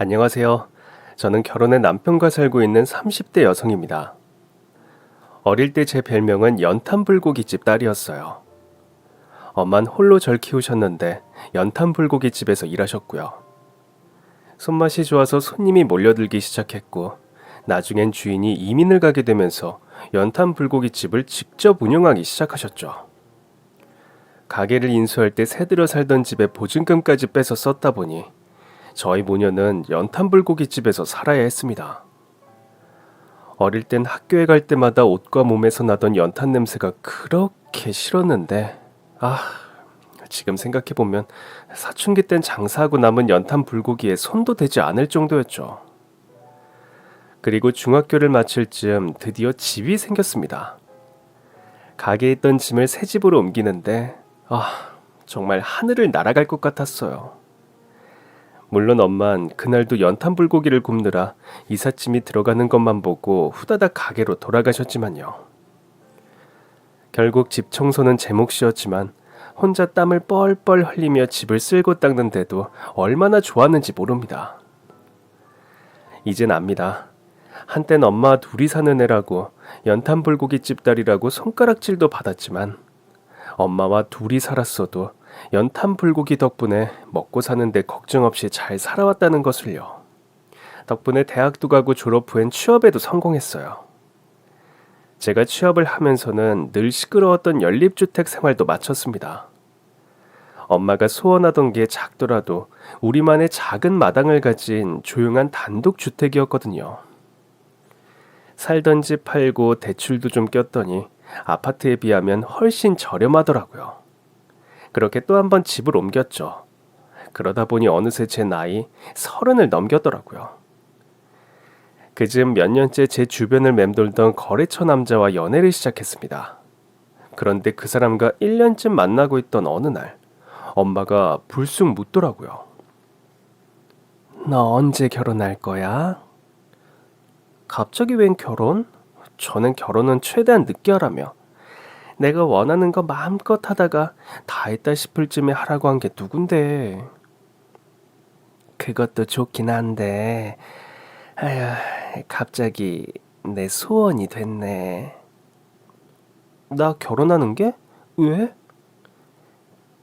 안녕하세요. 저는 결혼해 남편과 살고 있는 30대 여성입니다. 어릴 때 제 별명은 연탄불고기집 딸이었어요. 엄만 홀로 절 키우셨는데 연탄불고기집에서 일하셨고요. 손맛이 좋아서 손님이 몰려들기 시작했고, 나중엔 주인이 이민을 가게 되면서 연탄불고기집을 직접 운영하기 시작하셨죠. 가게를 인수할 때 새들어 살던 집에 보증금까지 빼서 썼다 보니 저희 모녀는 연탄불고기집에서 살아야 했습니다. 어릴 땐 학교에 갈 때마다 옷과 몸에서 나던 연탄 냄새가 그렇게 싫었는데, 지금 생각해보면 사춘기 땐 장사하고 남은 연탄불고기에 손도 대지 않을 정도였죠. 그리고 중학교를 마칠 즈음 드디어 집이 생겼습니다. 가게에 있던 짐을 새 집으로 옮기는데, 정말 하늘을 날아갈 것 같았어요. 물론 엄만 그날도 연탄불고기를 굽느라 이삿짐이 들어가는 것만 보고 후다닥 가게로 돌아가셨지만요. 결국 집 청소는 제 몫이었지만 혼자 땀을 뻘뻘 흘리며 집을 쓸고 닦는데도 얼마나 좋았는지 모릅니다. 이젠 압니다. 한땐 엄마 둘이 사는 애라고 연탄불고기집 딸이라고 손가락질도 받았지만, 엄마와 둘이 살았어도 연탄불고기 덕분에 먹고 사는데 걱정 없이 잘 살아왔다는 것을요. 덕분에 대학도 가고 졸업 후엔 취업에도 성공했어요. 제가 취업을 하면서는 늘 시끄러웠던 연립주택 생활도 마쳤습니다. 엄마가 소원하던 게 작더라도 우리만의 작은 마당을 가진 조용한 단독주택이었거든요. 살던 집 팔고 대출도 좀 꼈더니 아파트에 비하면 훨씬 저렴하더라고요. 그렇게 또 한 번 집을 옮겼죠. 그러다 보니 어느새 제 나이 30을 넘겼더라고요. 그즈음 몇 년째 제 주변을 맴돌던 거래처 남자와 연애를 시작했습니다. 그런데 그 사람과 1년쯤 만나고 있던 어느 날, 엄마가 불쑥 묻더라고요. 너 언제 결혼할 거야? 갑자기 웬 결혼? 저는 결혼은 최대한 늦게 하라며, 내가 원하는 거 마음껏 하다가 다 했다 싶을 쯤에 하라고 한 게 누군데. 그것도 좋긴 한데, 갑자기 내 소원이 됐네. 나 결혼하는 게? 왜?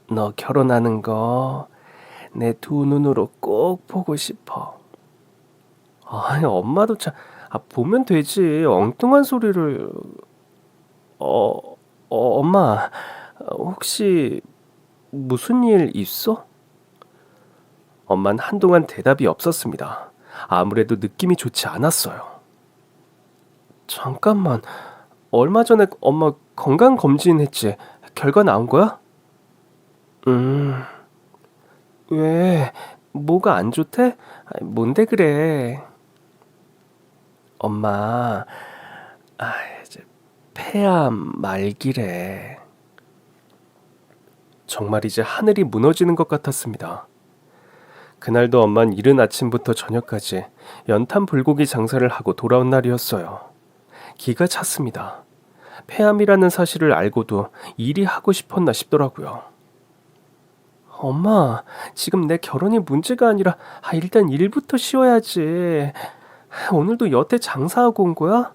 너 결혼하는 거 내 두 눈으로 꼭 보고 싶어. 엄마도 참, 보면 되지. 엉뚱한 소리를. 엄마, 혹시 무슨 일 있어? 엄만 한동안 대답이 없었습니다. 아무래도 느낌이 좋지 않았어요. 잠깐만, 얼마 전에 엄마 건강검진 했지? 결과 나온 거야? 왜? 뭐가 안 좋대? 뭔데 그래? 엄마, 이제 폐암 말기래. 정말 이제 하늘이 무너지는 것 같았습니다. 그날도 엄만 이른 아침부터 저녁까지 연탄 불고기 장사를 하고 돌아온 날이었어요. 기가 찼습니다. 폐암이라는 사실을 알고도 일이 하고 싶었나 싶더라고요. 엄마, 지금 내 결혼이 문제가 아니라 일단 일부터 쉬어야지. 오늘도 여태 장사하고 온 거야?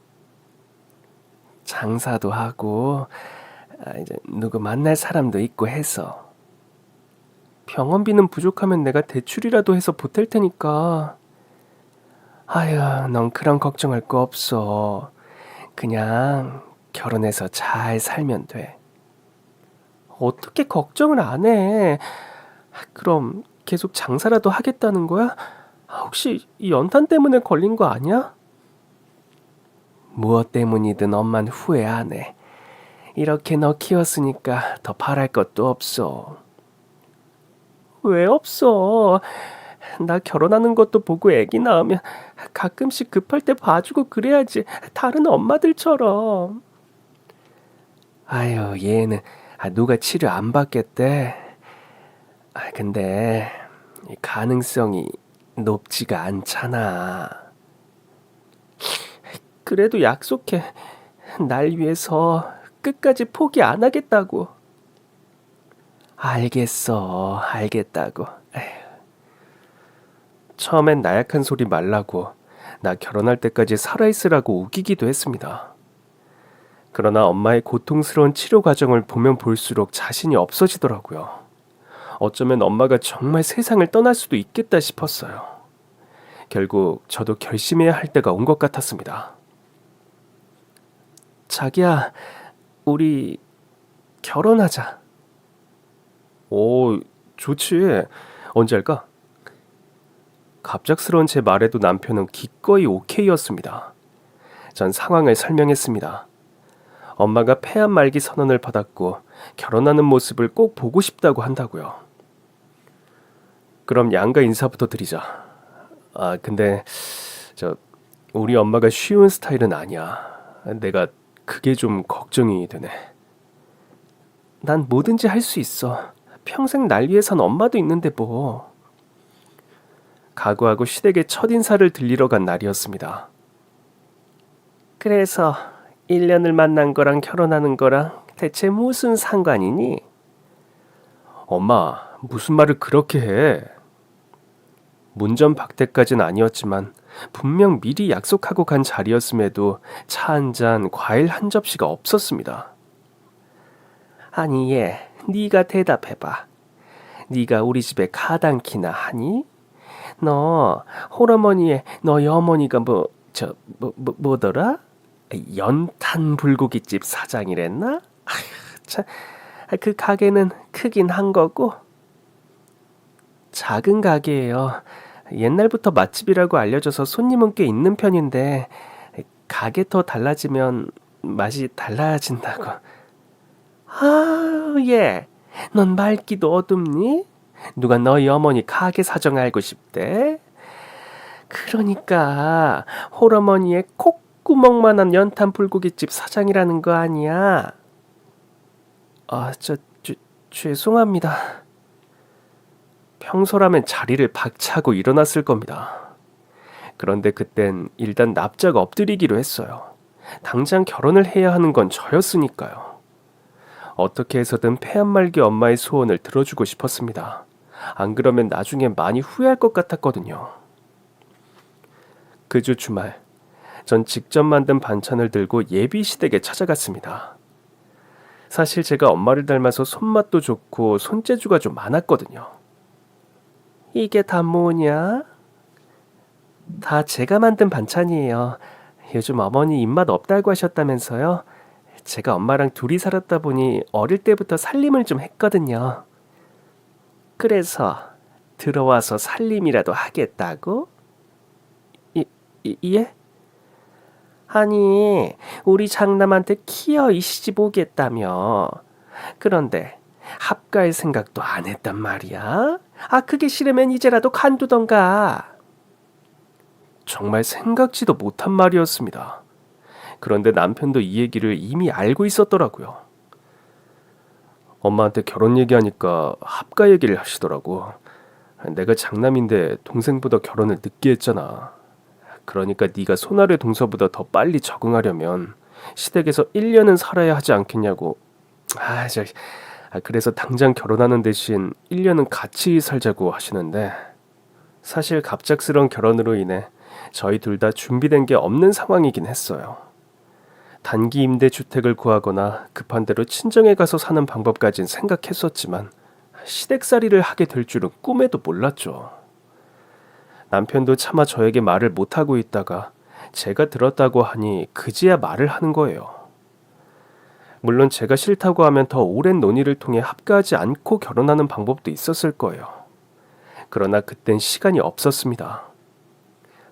장사도 하고 이제 누구 만날 사람도 있고 해서. 병원비는 부족하면 내가 대출이라도 해서 보탤 테니까. 넌 그런 걱정할 거 없어. 그냥 결혼해서 잘 살면 돼. 어떻게 걱정을 안 해? 그럼 계속 장사라도 하겠다는 거야? 혹시 이 연탄 때문에 걸린 거 아니야? 무엇 때문이든 엄만 후회 안 해. 이렇게 너 키웠으니까 더 바랄 것도 없어. 왜 없어? 나 결혼하는 것도 보고 애기 낳으면 가끔씩 급할 때 봐주고 그래야지. 다른 엄마들처럼. 얘는 누가 치료 안 받겠대. 근데 가능성이 높지가 않잖아. 그래도 약속해. 날 위해서 끝까지 포기 안 하겠다고. 알겠어, 알겠다고. 처음엔 나약한 소리 말라고, 나 결혼할 때까지 살아있으라고 우기기도 했습니다. 그러나 엄마의 고통스러운 치료 과정을 보면 볼수록 자신이 없어지더라고요. 어쩌면 엄마가 정말 세상을 떠날 수도 있겠다 싶었어요. 결국 저도 결심해야 할 때가 온 것 같았습니다. 자기야, 우리 결혼하자. 오, 좋지. 언제 할까? 갑작스러운 제 말에도 남편은 기꺼이 오케이였습니다. 전 상황을 설명했습니다. 엄마가 폐암 말기 선언을 받았고 결혼하는 모습을 꼭 보고 싶다고 한다고요. 그럼 양가 인사부터 드리자. 근데 우리 엄마가 쉬운 스타일은 아니야. 내가 그게 좀 걱정이 되네. 난 뭐든지 할 수 있어. 평생 날 위해 산 엄마도 있는데 뭐. 각오하고 시댁에 첫인사를 들리러 간 날이었습니다. 그래서 1년을 만난 거랑 결혼하는 거랑 대체 무슨 상관이니? 엄마, 무슨 말을 그렇게 해? 문전박대까지는 아니었지만 분명 미리 약속하고 간 자리였음에도 차 한 잔, 과일 한 접시가 없었습니다. 아니 얘, 네가 대답해봐. 네가 우리 집에 가당키나 하니? 너 홀어머니의 너희 어머니가 뭐더라? 연탄 불고기집 사장이랬나? 참, 그 가게는 크긴 한 거고. 작은 가게예요. 옛날부터 맛집이라고 알려져서 손님은 꽤 있는 편인데 가게 더 달라지면 맛이 달라진다고. 얘, 넌 맑기도 어둡니? 누가 너희 어머니 가게 사정 알고 싶대? 그러니까 홀어머니의 콧구멍만한 연탄 불고기집 사장이라는 거 아니야? 죄송합니다. 평소라면 자리를 박차고 일어났을 겁니다. 그런데 그땐 일단 납작 엎드리기로 했어요. 당장 결혼을 해야 하는 건 저였으니까요. 어떻게 해서든 폐암 말기 엄마의 소원을 들어주고 싶었습니다. 안 그러면 나중에 많이 후회할 것 같았거든요. 그 주 주말, 전 직접 만든 반찬을 들고 예비 시댁에 찾아갔습니다. 사실 제가 엄마를 닮아서 손맛도 좋고 손재주가 좀 많았거든요. 이게 다 뭐냐? 다 제가 만든 반찬이에요. 요즘 어머니 입맛 없다고 하셨다면서요? 제가 엄마랑 둘이 살았다 보니 어릴 때부터 살림을 좀 했거든요. 그래서 들어와서 살림이라도 하겠다고? 예? 아니, 우리 장남한테 키어 이 시집 오겠다며. 그런데 합가할 생각도 안 했단 말이야? 그게 싫으면 이제라도 간두던가. 정말 생각지도 못한 말이었습니다. 그런데 남편도 이 얘기를 이미 알고 있었더라고요. 엄마한테 결혼 얘기하니까 합가 얘기를 하시더라고. 내가 장남인데 동생보다 결혼을 늦게 했잖아. 그러니까 네가 손아래 동서보다 더 빨리 적응하려면 시댁에서 1년은 살아야 하지 않겠냐고. 그래서 당장 결혼하는 대신 1년은 같이 살자고 하시는데, 사실 갑작스러운 결혼으로 인해 저희 둘 다 준비된 게 없는 상황이긴 했어요. 단기 임대 주택을 구하거나 급한 대로 친정에 가서 사는 방법까진 생각했었지만 시댁살이를 하게 될 줄은 꿈에도 몰랐죠. 남편도 차마 저에게 말을 못하고 있다가 제가 들었다고 하니 그제야 말을 하는 거예요. 물론 제가 싫다고 하면 더 오랜 논의를 통해 합가하지 않고 결혼하는 방법도 있었을 거예요. 그러나 그땐 시간이 없었습니다.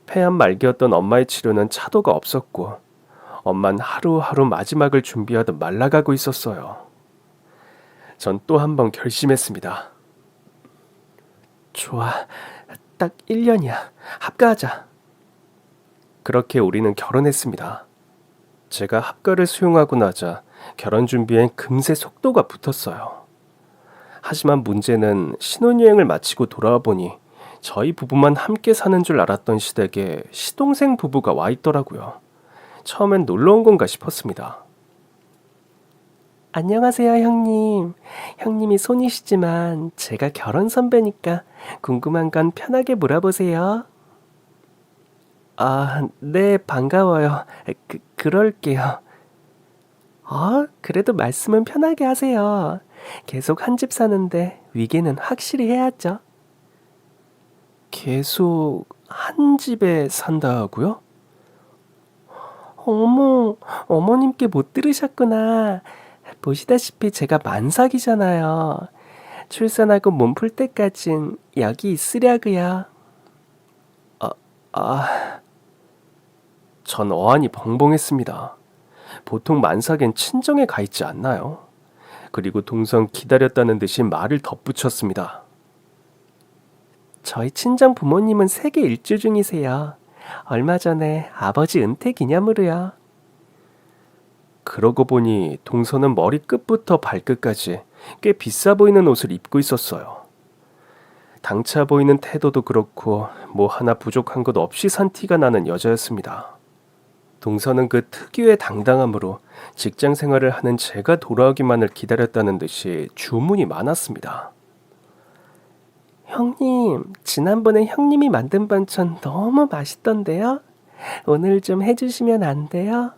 폐암 말기였던 엄마의 치료는 차도가 없었고 엄만 하루하루 마지막을 준비하듯 말라가고 있었어요. 전 또 한 번 결심했습니다. 좋아, 딱 1년이야. 합가하자. 그렇게 우리는 결혼했습니다. 제가 합가를 수용하고 나자 결혼 준비엔 금세 속도가 붙었어요. 하지만 문제는 신혼여행을 마치고 돌아와 보니 저희 부부만 함께 사는 줄 알았던 시댁에 시동생 부부가 와 있더라고요. 처음엔 놀러 온 건가 싶었습니다. 안녕하세요, 형님. 형님이 손이시지만 제가 결혼 선배니까 궁금한 건 편하게 물어보세요. 아, 네, 반가워요. 그럴게요. 그래도 말씀은 편하게 하세요. 계속 한 집 사는데 위계는 확실히 해야죠. 계속 한 집에 산다고요? 어머, 어머님께 못 들으셨구나. 보시다시피 제가 만삭이잖아요. 출산하고 몸 풀 때까진 여기 있으려고요. 아, 아, 전 어안이 벙벙했습니다. 보통 만삭엔 친정에 가 있지 않나요? 그리고 동선 기다렸다는 듯이 말을 덧붙였습니다. 저희 친정 부모님은 세계 일주 중이세요. 얼마 전에 아버지 은퇴 기념으로요. 그러고 보니 동서는 머리 끝부터 발끝까지 꽤 비싸 보이는 옷을 입고 있었어요. 당차 보이는 태도도 그렇고 뭐 하나 부족한 것 없이 산 티가 나는 여자였습니다. 동서는 그 특유의 당당함으로 직장 생활을 하는 제가 돌아오기만을 기다렸다는 듯이 주문이 많았습니다. 형님, 지난번에 형님이 만든 반찬 너무 맛있던데요? 오늘 좀 해주시면 안 돼요?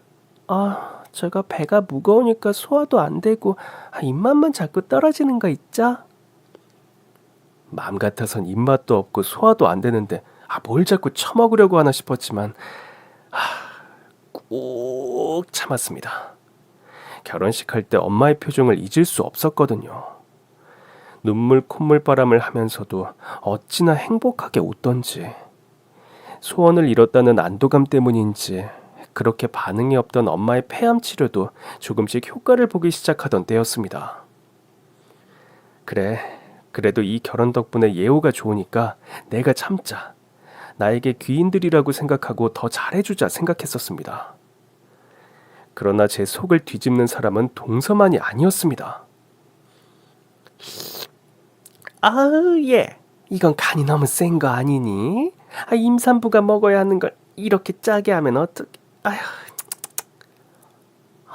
제가 배가 무거우니까 소화도 안 되고 입맛만 자꾸 떨어지는 거 있죠? 마음 같아선 입맛도 없고 소화도 안 되는데 뭘 자꾸 처먹으려고 하나 싶었지만 꾹 참았습니다. 결혼식 할 때 엄마의 표정을 잊을 수 없었거든요. 눈물 콧물바람을 하면서도 어찌나 행복하게 웃던지, 소원을 이뤘다는 안도감 때문인지 그렇게 반응이 없던 엄마의 폐암 치료도 조금씩 효과를 보기 시작하던 때였습니다. 그래도 이 결혼 덕분에 예우가 좋으니까 내가 참자. 나에게 귀인들이라고 생각하고 더 잘해주자 생각했었습니다. 그러나 제 속을 뒤집는 사람은 동서만이 아니었습니다. 예. 이건 간이 너무 센 거 아니니? 임산부가 먹어야 하는 걸 이렇게 짜게 하면 어떡해.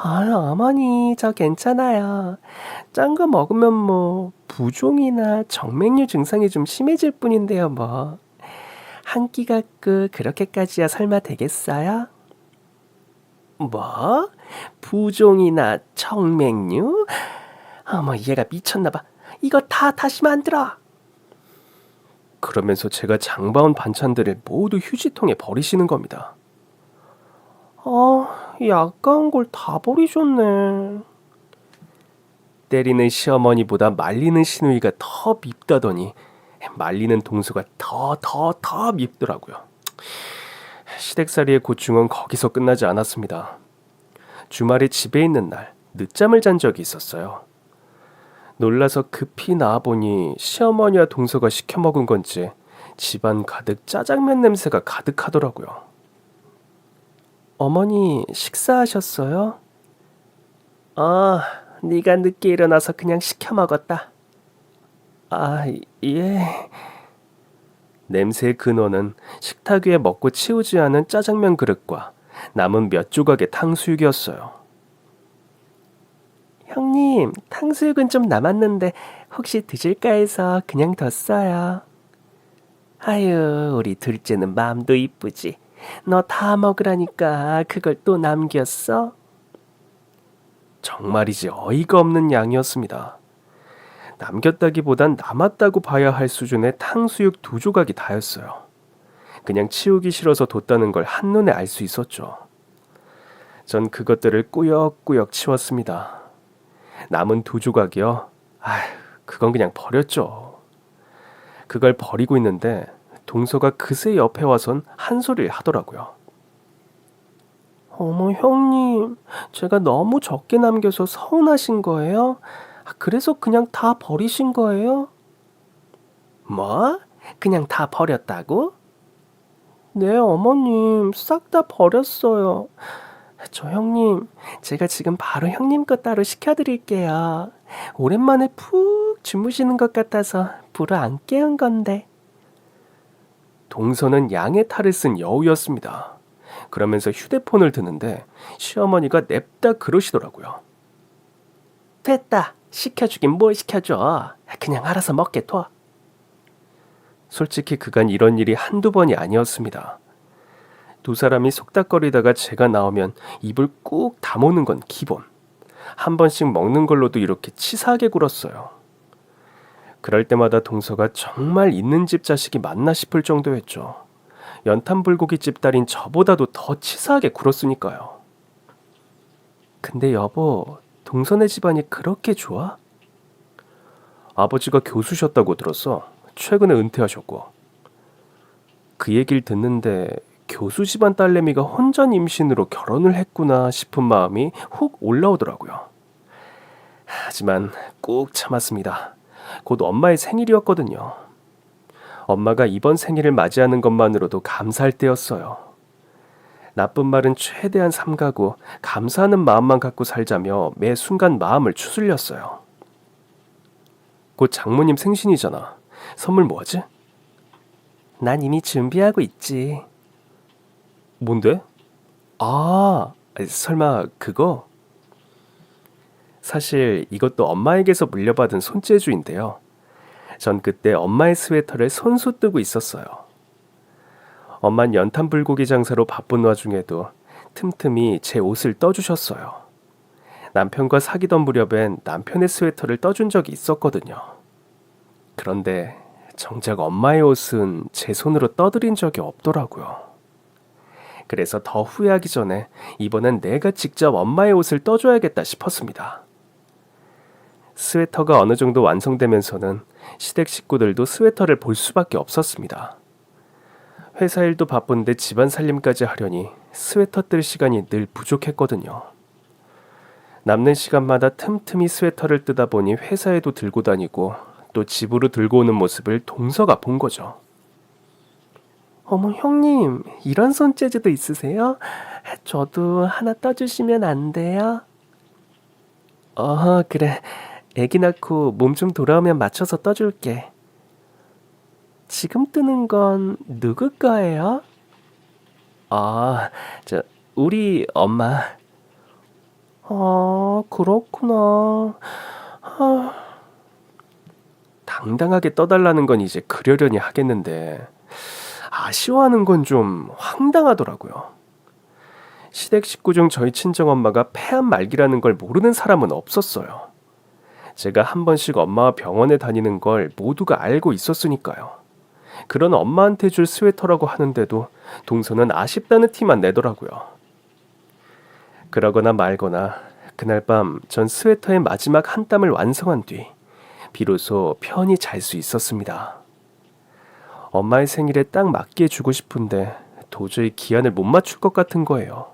어머니, 저 괜찮아요. 짠 거 먹으면 뭐 부종이나 정맥류 증상이 좀 심해질 뿐인데요, 뭐. 한 끼 갖고 그렇게까지야 설마 되겠어요? 뭐? 부종이나 정맥류? 어머, 얘가 미쳤나봐. 이거 다 다시 만들어. 그러면서 제가 장봐온 반찬들을 모두 휴지통에 버리시는 겁니다. 아까운 걸 다 버리셨네. 때리는 시어머니보다 말리는 시누이가 더 밉다더니 말리는 동서가 더 밉더라고요. 시댁살이의 고충은 거기서 끝나지 않았습니다. 주말에 집에 있는 날 늦잠을 잔 적이 있었어요. 놀라서 급히 나와보니 시어머니와 동서가 시켜 먹은 건지 집안 가득 짜장면 냄새가 가득하더라고요. 어머니 식사하셨어요? 네가 늦게 일어나서 그냥 시켜 먹었다. 예. 냄새의 근원은 식탁 위에 먹고 치우지 않은 짜장면 그릇과 남은 몇 조각의 탕수육이었어요. 형님, 탕수육은 좀 남았는데 혹시 드실까 해서 그냥 뒀어요. 아유, 우리 둘째는 마음도 이쁘지. 너 다 먹으라니까 그걸 또 남겼어? 정말이지 어이가 없는 양이었습니다. 남겼다기보단 남았다고 봐야 할 수준의 탕수육 2조각이 다였어요. 그냥 치우기 싫어서 뒀다는 걸 한눈에 알 수 있었죠. 전 그것들을 꾸역꾸역 치웠습니다. 남은 2조각이요? 그건 그냥 버렸죠. 그걸 버리고 있는데 동서가 그새 옆에 와선 한 소리를 하더라고요. 어머, 형님, 제가 너무 적게 남겨서 서운하신 거예요? 그래서 그냥 다 버리신 거예요? 뭐? 그냥 다 버렸다고? 네, 어머님, 싹 다 버렸어요. 저 형님, 제가 지금 바로 형님 거 따로 시켜드릴게요. 오랜만에 푹 주무시는 것 같아서 불을 안 깨운 건데. 동서는 양의 탈을 쓴 여우였습니다. 그러면서 휴대폰을 드는데 시어머니가 냅다 그러시더라고요. 됐다. 시켜주긴 뭘 시켜줘. 그냥 알아서 먹게 둬. 솔직히 그간 이런 일이 한두 번이 아니었습니다. 두 사람이 속닥거리다가 제가 나오면 입을 꾹 다무는 건 기본. 한 번씩 먹는 걸로도 이렇게 치사하게 굴었어요. 그럴 때마다 동서가 정말 있는 집 자식이 맞나 싶을 정도였죠. 연탄불고기집 딸인 저보다도 더 치사하게 굴었으니까요. 근데 여보, 동서네 집안이 그렇게 좋아? 아버지가 교수셨다고 들었어. 최근에 은퇴하셨고. 그 얘기를 듣는데 교수 집안 딸내미가 혼전 임신으로 결혼을 했구나 싶은 마음이 훅 올라오더라고요. 하지만 꾹 참았습니다. 곧 엄마의 생일이었거든요. 엄마가 이번 생일을 맞이하는 것만으로도 감사할 때였어요. 나쁜 말은 최대한 삼가고 감사하는 마음만 갖고 살자며 매 순간 마음을 추스렸어요. 곧 장모님 생신이잖아. 선물 뭐하지? 난 이미 준비하고 있지. 뭔데? 아, 설마 그거? 사실 이것도 엄마에게서 물려받은 손재주인데요. 전 그때 엄마의 스웨터를 손수 뜨고 있었어요. 엄만 연탄불고기 장사로 바쁜 와중에도 틈틈이 제 옷을 떠주셨어요. 남편과 사귀던 무렵엔 남편의 스웨터를 떠준 적이 있었거든요. 그런데 정작 엄마의 옷은 제 손으로 떠드린 적이 없더라고요. 그래서 더 후회하기 전에 이번엔 내가 직접 엄마의 옷을 떠줘야겠다 싶었습니다. 스웨터가 어느 정도 완성되면서는 시댁 식구들도 스웨터를 볼 수밖에 없었습니다. 회사 일도 바쁜데 집안 살림까지 하려니 스웨터 뜰 시간이 늘 부족했거든요. 남는 시간마다 틈틈이 스웨터를 뜨다 보니 회사에도 들고 다니고 또 집으로 들고 오는 모습을 동서가 본 거죠. 어머 형님, 이런 손재주도 있으세요? 저도 하나 떠주시면 안 돼요? 그래. 애기 낳고 몸 좀 돌아오면 맞춰서 떠줄게. 지금 뜨는 건 누구 거예요? 우리 엄마. 그렇구나. 당당하게 떠달라는 건 이제 그러려니 하겠는데 아쉬워하는 건 좀 황당하더라고요. 시댁 식구 중 저희 친정엄마가 폐암 말기라는 걸 모르는 사람은 없었어요. 제가 한 번씩 엄마와 병원에 다니는 걸 모두가 알고 있었으니까요. 그런 엄마한테 줄 스웨터라고 하는데도 동서는 아쉽다는 티만 내더라고요. 그러거나 말거나 그날 밤 전 스웨터의 마지막 한 땀을 완성한 뒤 비로소 편히 잘 수 있었습니다. 엄마의 생일에 딱 맞게 주고 싶은데 도저히 기한을 못 맞출 것 같은 거예요.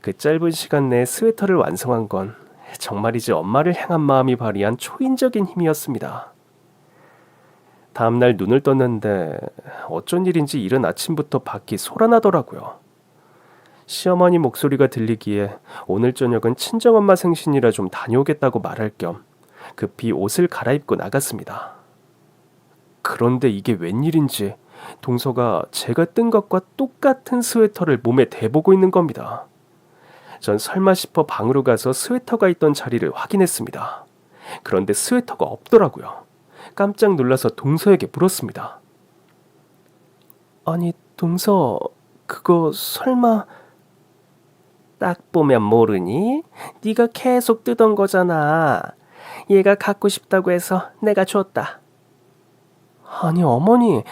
그 짧은 시간 내에 스웨터를 완성한 건 정말이지 엄마를 향한 마음이 발휘한 초인적인 힘이었습니다. 다음날 눈을 떴는데 어쩐 일인지 이른 아침부터 밖이 소란하더라고요. 시어머니 목소리가 들리기에 오늘 저녁은 친정엄마 생신이라 좀 다녀오겠다고 말할 겸 급히 옷을 갈아입고 나갔습니다. 그런데 이게 웬일인지 동서가 제가 뜬 것과 똑같은 스웨터를 몸에 대보고 있는 겁니다. 전 설마 싶어 방으로 가서 스웨터가 있던 자리를 확인했습니다. 그런데 스웨터가 없더라고요. 깜짝 놀라서 동서에게 물었습니다. 아니 동서, 그거 설마... 딱 보면 모르니? 네가 계속 뜨던 거잖아. 얘가 갖고 싶다고 해서 내가 줬다. 아니 어머니,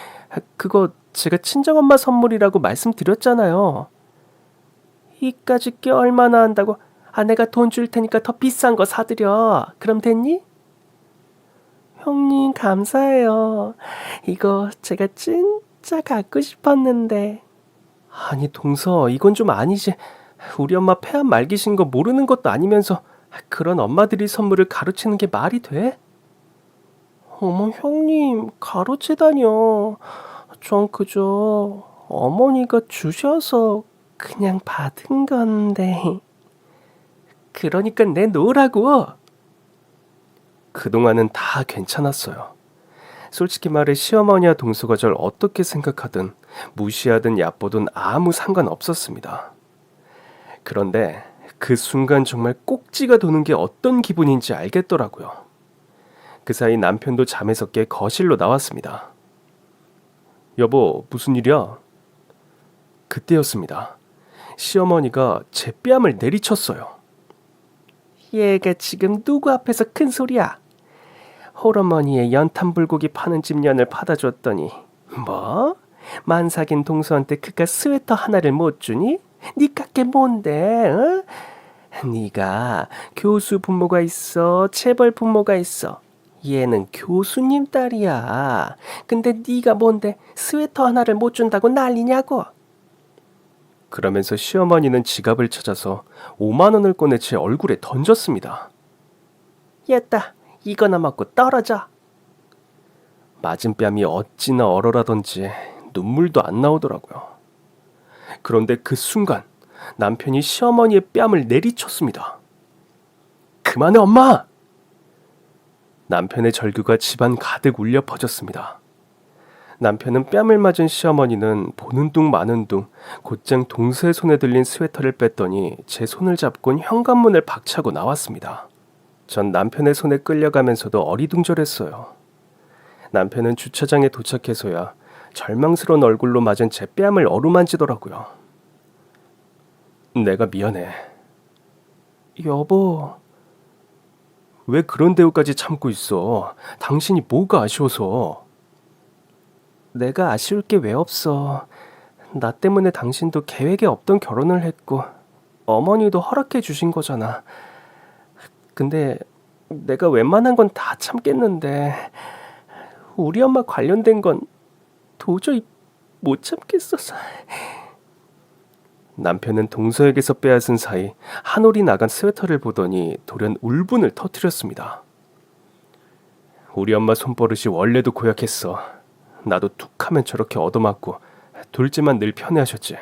그거 제가 친정엄마 선물이라고 말씀드렸잖아요. 이까짓 게 얼마나 한다고. 내가 돈 줄 테니까 더 비싼 거 사드려. 그럼 됐니? 형님 감사해요. 이거 제가 진짜 갖고 싶었는데. 아니 동서, 이건 좀 아니지. 우리 엄마 폐암 말기신 거 모르는 것도 아니면서 그런 엄마들이 선물을 가로채는 게 말이 돼? 어머 형님, 가로채다뇨. 전 그저 어머니가 주셔서 그냥 받은 건데. 그러니까 내놓으라고. 그동안은 다 괜찮았어요. 솔직히 말해 시어머니와 동서가 절 어떻게 생각하든 무시하든 얕보든 아무 상관없었습니다. 그런데 그 순간 정말 꼭지가 도는 게 어떤 기분인지 알겠더라고요. 그 사이 남편도 잠에서 깨 거실로 나왔습니다. 여보, 무슨 일이야? 그때였습니다. 시어머니가 제 뺨을 내리쳤어요. 얘가 지금 누구 앞에서 큰 소리야? 홀어머니의 연탄불고기 파는 집 년을 받아줬더니 뭐? 만삭인 동서한테 그깟 스웨터 하나를 못 주니? 니 깎게 뭔데? 어? 네가 교수 부모가 있어, 체벌 부모가 있어. 얘는 교수님 딸이야. 근데 네가 뭔데 스웨터 하나를 못 준다고 난리냐고? 그러면서 시어머니는 지갑을 찾아서 5만 원을 꺼내 제 얼굴에 던졌습니다. 얘따, 이거나 먹고 떨어져. 맞은 뺨이 어찌나 얼얼하던지 눈물도 안 나오더라고요. 그런데 그 순간 남편이 시어머니의 뺨을 내리쳤습니다. 그만해, 엄마! 남편의 절규가 집안 가득 울려 퍼졌습니다. 남편은 뺨을 맞은 시어머니는 보는 둥 마는 둥 곧장 동서의 손에 들린 스웨터를 뺐더니 제 손을 잡곤 현관문을 박차고 나왔습니다. 전 남편의 손에 끌려가면서도 어리둥절했어요. 남편은 주차장에 도착해서야 절망스러운 얼굴로 맞은 제 뺨을 어루만지더라고요. 내가 미안해. 여보, 왜 그런 대우까지 참고 있어? 당신이 뭐가 아쉬워서? 내가 아쉬울 게 왜 없어. 나 때문에 당신도 계획에 없던 결혼을 했고 어머니도 허락해 주신 거잖아. 근데 내가 웬만한 건 다 참겠는데 우리 엄마 관련된 건 도저히 못 참겠어서. 남편은 동서에게서 빼앗은 사이 한 올이 나간 스웨터를 보더니 돌연 울분을 터뜨렸습니다. 우리 엄마 손버릇이 원래도 고약했어. 나도 툭하면 저렇게 얻어맞고 둘째만 늘 편애하셨지.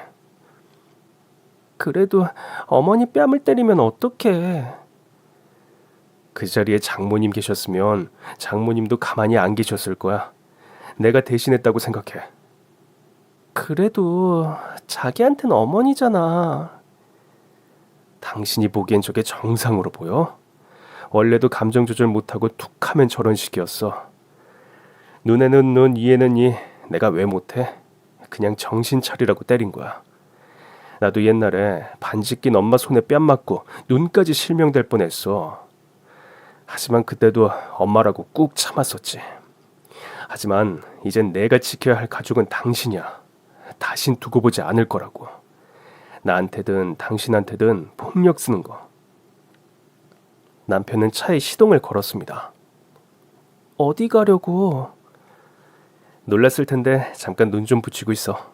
그래도 어머니 뺨을 때리면 어떡해. 그 자리에 장모님 계셨으면 장모님도 가만히 안 계셨을 거야. 내가 대신했다고 생각해. 그래도 자기한테는 어머니잖아. 당신이 보기엔 저게 정상으로 보여? 원래도 감정 조절 못하고 툭하면 저런 식이었어. 눈에는 눈, 이에는 이. 내가 왜 못해? 그냥 정신 차리라고 때린 거야. 나도 옛날에 반지 낀 엄마 손에 뺨 맞고 눈까지 실명될 뻔했어. 하지만 그때도 엄마라고 꾹 참았었지. 하지만 이젠 내가 지켜야 할 가족은 당신이야. 다신 두고 보지 않을 거라고. 나한테든 당신한테든 폭력 쓰는 거. 남편은 차에 시동을 걸었습니다. 어디 가려고? 놀랐을 텐데 잠깐 눈 좀 붙이고 있어.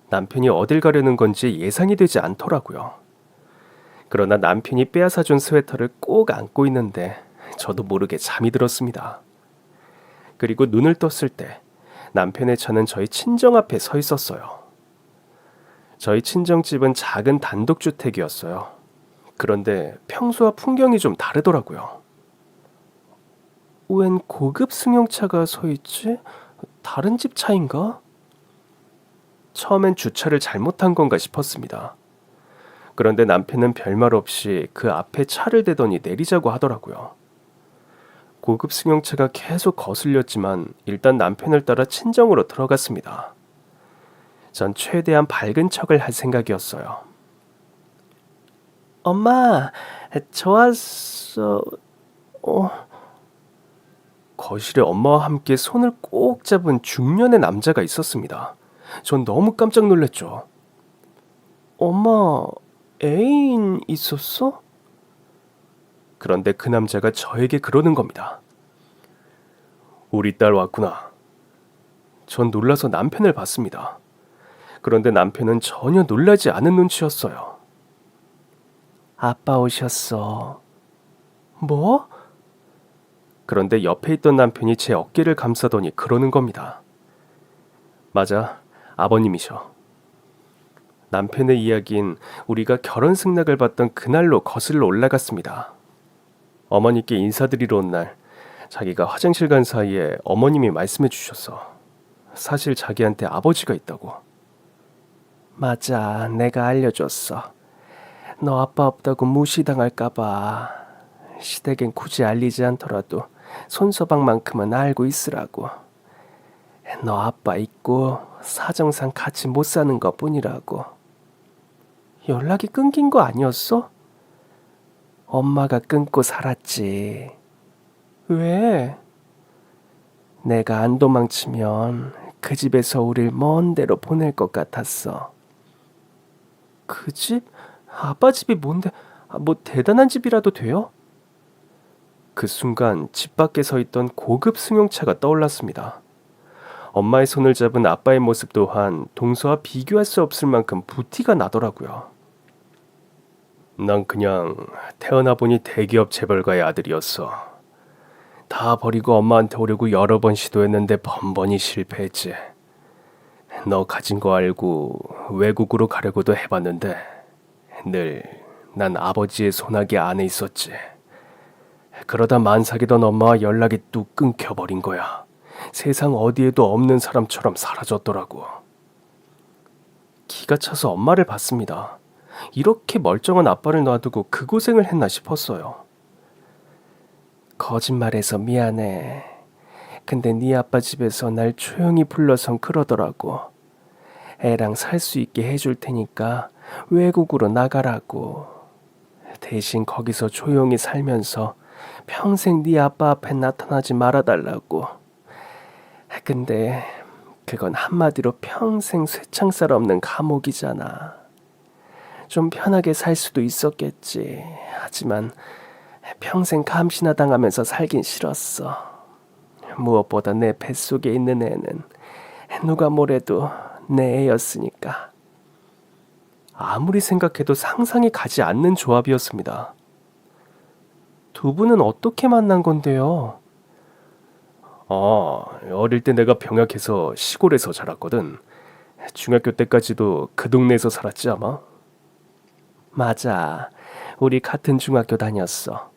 남편이 어딜 가려는 건지 예상이 되지 않더라고요. 그러나 남편이 빼앗아준 스웨터를 꼭 안고 있는데 저도 모르게 잠이 들었습니다. 그리고 눈을 떴을 때 남편의 차는 저희 친정 앞에 서 있었어요. 저희 친정집은 작은 단독주택이었어요. 그런데 평소와 풍경이 좀 다르더라고요. 웬 고급 승용차가 서 있지? 다른 집 차인가? 처음엔 주차를 잘못한 건가 싶었습니다. 그런데 남편은 별말 없이 그 앞에 차를 대더니 내리자고 하더라고요. 고급 승용차가 계속 거슬렸지만 일단 남편을 따라 친정으로 들어갔습니다. 전 최대한 밝은 척을 할 생각이었어요. 엄마, 저 왔어. 거실에 엄마와 함께 손을 꼭 잡은 중년의 남자가 있었습니다. 전 너무 깜짝 놀랐죠. 엄마, 애인 있었어? 그런데 그 남자가 저에게 그러는 겁니다. 우리 딸 왔구나. 전 놀라서 남편을 봤습니다. 그런데 남편은 전혀 놀라지 않은 눈치였어요. 아빠 오셨어. 뭐? 그런데 옆에 있던 남편이 제 어깨를 감싸더니 그러는 겁니다. 맞아, 아버님이셔. 남편의 이야기는 우리가 결혼 승낙을 받던 그날로 거슬러 올라갔습니다. 어머니께 인사드리러 온 날, 자기가 화장실 간 사이에 어머님이 말씀해 주셨어. 사실 자기한테 아버지가 있다고. 맞아, 내가 알려줬어. 너 아빠 없다고 무시당할까봐 시댁엔 굳이 알리지 않더라도 손서방만큼은 알고 있으라고. 너 아빠 있고 사정상 같이 못 사는 것 뿐이라고. 연락이 끊긴 거 아니었어? 엄마가 끊고 살았지. 왜? 내가 안 도망치면 그 집에서 우릴 먼 데로 보낼 것 같았어. 그 집? 아빠 집이 뭔데? 뭐 대단한 집이라도 돼요? 그 순간 집 밖에 서 있던 고급 승용차가 떠올랐습니다. 엄마의 손을 잡은 아빠의 모습 또한 동서와 비교할 수 없을 만큼 부티가 나더라고요. 난 그냥 태어나 보니 대기업 재벌가의 아들이었어. 다 버리고 엄마한테 오려고 여러 번 시도했는데 번번이 실패했지. 너 가진 거 알고 외국으로 가려고도 해봤는데 늘 난 아버지의 손아귀 안에 있었지. 그러다 만삭이던 엄마와 연락이 뚝 끊겨버린 거야. 세상 어디에도 없는 사람처럼 사라졌더라고. 기가 차서 엄마를 봤습니다. 이렇게 멀쩡한 아빠를 놔두고 그 고생을 했나 싶었어요. 거짓말해서 미안해. 근데 네 아빠 집에서 날 조용히 불러선 그러더라고. 애랑 살 수 있게 해줄 테니까 외국으로 나가라고. 대신 거기서 조용히 살면서 평생 네 아빠 앞에 나타나지 말아달라고. 근데 그건 한마디로 평생 쇠창살 없는 감옥이잖아. 좀 편하게 살 수도 있었겠지. 하지만 평생 감시나 당하면서 살긴 싫었어. 무엇보다 내 뱃속에 있는 애는 누가 뭐래도 내 애였으니까. 아무리 생각해도 상상이 가지 않는 조합이었습니다. 두 분은 어떻게 만난 건데요? 어릴 때 내가 병약해서 시골에서 자랐거든. 중학교 때까지도 그 동네에서 살았지 아마? 맞아. 우리 같은 중학교 다녔어.